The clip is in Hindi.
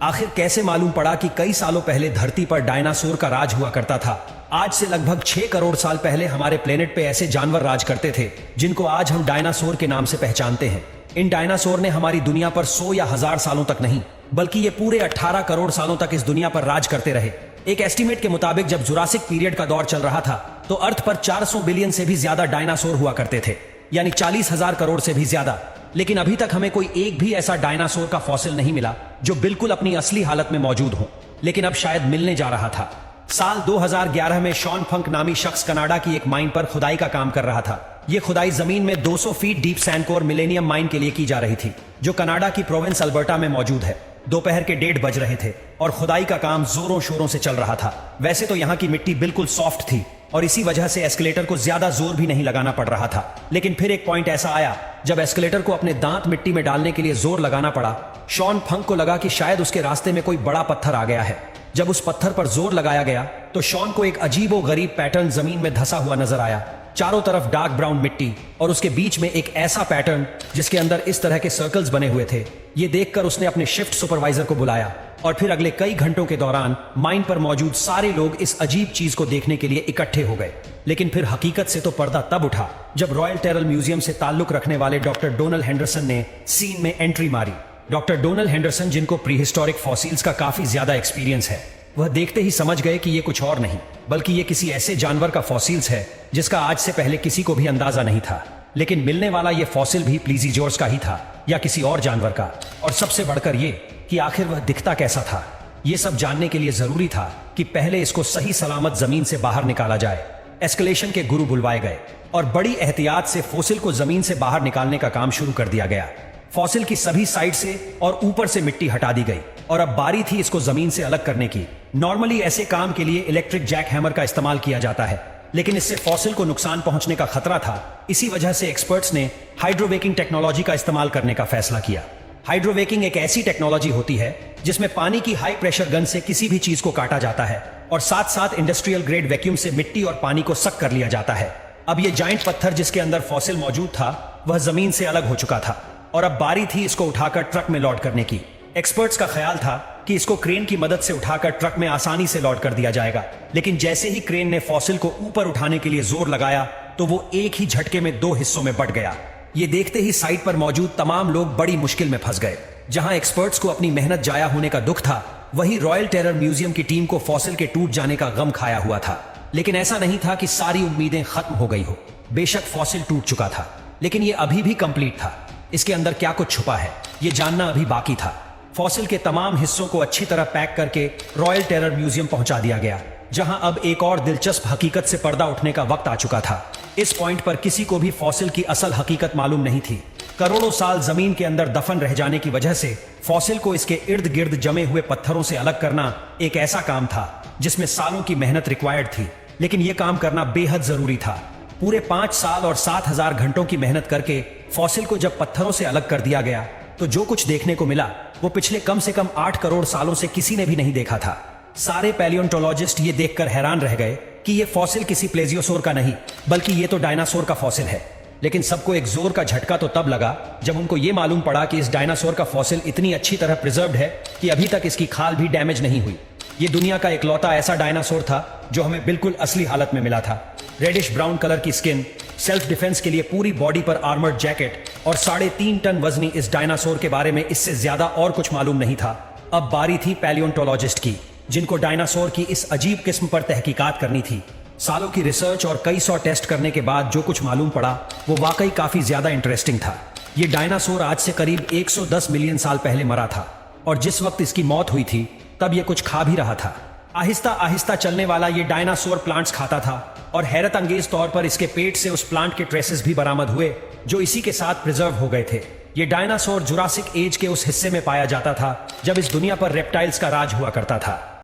आखिर कैसे मालूम पड़ा कि कई सालों पहले धरती पर डायनासोर का राज हुआ करता था। आज से लगभग 6 करोड़ साल पहले हमारे प्लेनेट पे ऐसे जानवर राज करते थे जिनको आज हम डायनासोर के नाम से पहचानते हैं। इन डायनासोर ने हमारी दुनिया पर 100 या 1000 सालों तक नहीं, बल्कि ये पूरे 18 करोड़ सालों तक इस दुनिया पर राज करते रहे। एक एस्टीमेट के मुताबिक जब जुरासिक पीरियड का दौर चल रहा था तो अर्थ पर 400 बिलियन से भी ज्यादा डायनासोर हुआ करते थे, यानी 40,000 करोड़ से भी ज्यादा। लेकिन अभी तक हमें कोई एक भी ऐसा डायनासोर का फॉसिल नहीं मिला जो बिल्कुल अपनी असली हालत में मौजूद हो, लेकिन अब शायद मिलने जा रहा था। साल 2011 में शॉन फंक नामी शख्स कनाडा की एक माइन पर खुदाई का काम कर रहा था। यह खुदाई जमीन में 200 फीट डीप सैंडकोर मिलेनियम माइन के लिए की जा रही थी, जो कनाडा की प्रोविंस अल्बर्टा में मौजूद है। दोपहर के 1:30 बज रहे थे और खुदाई का काम जोरों शोरों से चल रहा था। वैसे तो यहाँ की मिट्टी बिल्कुल सॉफ्ट थी और इसी वजह से एस्केलेटर को ज्यादा जोर भी नहीं लगाना पड़ रहा था। लेकिन फिर एक पॉइंट ऐसा आया जब एस्केलेटर को अपने दांत मिट्टी में डालने के लिए जोर लगाना पड़ा। शॉन फंक को लगा कि शायद उसके रास्ते में कोई बड़ा पत्थर आ गया है। जब उस पत्थर पर जोर लगाया गया तो शॉन को एक अजीबो गरीब पैटर्न जमीन में धंसा हुआ नजर आया। चारों तरफ डार्क ब्राउन मिट्टी और उसके बीच में एक ऐसा पैटर्न जिसके अंदर इस तरह के सर्कल्स बने हुए थे। ये देखकर उसने अपने शिफ्ट सुपरवाइजर को बुलाया और फिर अगले कई घंटों के दौरान माइन पर मौजूद सारे लोग इस अजीब चीज को देखने के लिए इकट्ठे हो गए। लेकिन फिर हकीकत से तो पर्दा तब उठा जब रॉयल टेरल म्यूजियम से ताल्लुक रखने वाले डॉक्टर डोनल हेंडरसन ने सीन में एंट्री मारी। डॉक्टर डोनल हेंडरसन, जिनको प्रीहिस्टोरिक फॉसिल्स का काफी ज्यादा एक्सपीरियंस है, वह देखते ही समझ गए कि ये कुछ और नहीं बल्कि ये किसी ऐसे जानवर का फॉसिल्स है जिसका आज से पहले किसी को भी अंदाजा नहीं था। लेकिन मिलने वाला ये फॉसिल भी प्लीजियोर्स का ही था या किसी और जानवर का। और सबसे बढ़कर ये कि आखिर वह दिखता कैसा था। ये सब जानने के लिए जरूरी था कि पहले इसको सही सलामत जमीन से बाहर निकाला जाए। एस्केलेशन के गुरु बुलवाए गए और बड़ी एहतियात से फॉसिल को जमीन से बाहर निकालने का काम शुरू कर दिया गया। फॉसिल की सभी साइड से और ऊपर से मिट्टी हटा दी गई और अब बारी थी इसको जमीन से अलग करने की। नॉर्मली ऐसे काम के लिए इलेक्ट्रिक जैक हैमर का इस्तेमाल किया जाता है, लेकिन इससे फॉसिल को नुकसान पहुंचने का खतरा था। इसी वजह से एक्सपर्ट्स ने हाइड्रोवेकिंग टेक्नोलॉजी का इस्तेमाल करने का फैसला किया। हाइड्रोवेकिंग एक ऐसी टेक्नोलॉजी होती है जिसमें पानी की हाई प्रेशर गन से किसी भी चीज को काटा जाता है और साथ साथ इंडस्ट्रियल ग्रेड वैक्यूम से मिट्टी और पानी को सक कर लिया जाता है। अब ये जाइंट पत्थर जिसके अंदर फॉसिल मौजूद था वह जमीन से अलग हो चुका था और अब बारी थी इसको उठाकर ट्रक में लोड करने की। एक्सपर्ट्स का ख्याल था कि इसको क्रेन की मदद से उठाकर ट्रक में आसानी से लोड कर दिया जाएगा, लेकिन जैसे ही क्रेन ने फॉसिल को ऊपर उठाने के लिए जोर लगाया तो वो एक ही झटके में 2 हिस्सों में बंट गया। ये देखते ही साइट पर मौजूद तमाम लोग बड़ी मुश्किल में फंस गए। जहां एक्सपर्ट्स को अपनी मेहनत जाया होने का दुख था, वहीं रॉयल टेरर म्यूजियम की टीम को फॉसिल के टूट जाने का गम खाया हुआ था। लेकिन ऐसा नहीं था कि सारी उम्मीदें खत्म हो गई हो। बेशक फॉसिल टूट चुका था, लेकिन ये अभी भी कंप्लीट था। इसके अंदर क्या कुछ छुपा है ये जानना अभी बाकी था। फॉसिल के तमाम हिस्सों को अच्छी तरह पैक करके रॉयल टेरर म्यूजियम पहुंचा दिया गया, जहां अब एक और दिलचस्प हकीकत से पर्दा उठने का वक्त आ चुका था। इस पॉइंट पर किसी को भी फॉसिल की असल हकीकत मालूम नहीं थी। करोड़ों साल जमीन के अंदर दफन रह जाने की वजह से फॉसिल को इसके इर्द गिर्द जमे हुए पत्थरों से अलग करना एक ऐसा काम था जिसमें सालों की मेहनत रिक्वायर्ड थी, लेकिन यह काम करना बेहद जरूरी था। पूरे 5 साल और 7,000 घंटों की मेहनत करके फॉसिल को जब पत्थरों से अलग कर दिया गया तो जो कुछ देखने को मिला वो पिछले कम से कम 8 करोड़ सालों से किसी ने भी नहीं देखा था। सारे पैलियोंटोलॉजिस्ट ये देखकर हैरान रह गए कि ये फॉसिल किसी प्लेजियोसोर का नहीं बल्कि ये तो डायनासोर का फॉसिल है। लेकिन सबको एक जोर का झटका तो तब लगा जब उनको ये मालूम पड़ा कि इस डायनासोर का फॉसिल इतनी अच्छी तरह प्रिजर्व्ड है कि अभी तक इसकी खाल भी डैमेज नहीं हुई। ये दुनिया का इकलौता ऐसा डायनासोर था जो हमें बिल्कुल असली हालत में मिला था। रेडिश ब्राउन कलर की स्किन, सेल्फ डिफेंस के लिए पूरी बॉडी पर आर्मर्ड जैकेट और 3.5 टन वजनी इस डायनासोर के बारे में इससे ज्यादा और कुछ मालूम नहीं था। अब बारी थी पैलियोंटोलॉजिस्ट की, जिनको डायनासोर की इस अजीब किस्म पर तहकीकात करनी थी। सालों की रिसर्च और कई 100 टेस्ट करने के बाद जो कुछ मालूम पड़ा वो वाकई काफी ज्यादा इंटरेस्टिंग था। ये डायनासोर आज से करीब 110 मिलियन साल पहले मरा था और जिस वक्त इसकी मौत हुई थी तब ये कुछ खा भी रहा था। आहिस्ता आहिस्ता चलने वाला ये डायनासोर प्लांट्स खाता था और हैरत अंगेज तौर पर इसके पेट से उस प्लांट के ट्रेसेस भी बरामद हुए जो इसी के साथ प्रिजर्व हो गए थे। ये डायनासोर जुरासिक एज के उस हिस्से में पाया जाता था जब इस दुनिया पर रेप्टाइल्स का राज हुआ करता था।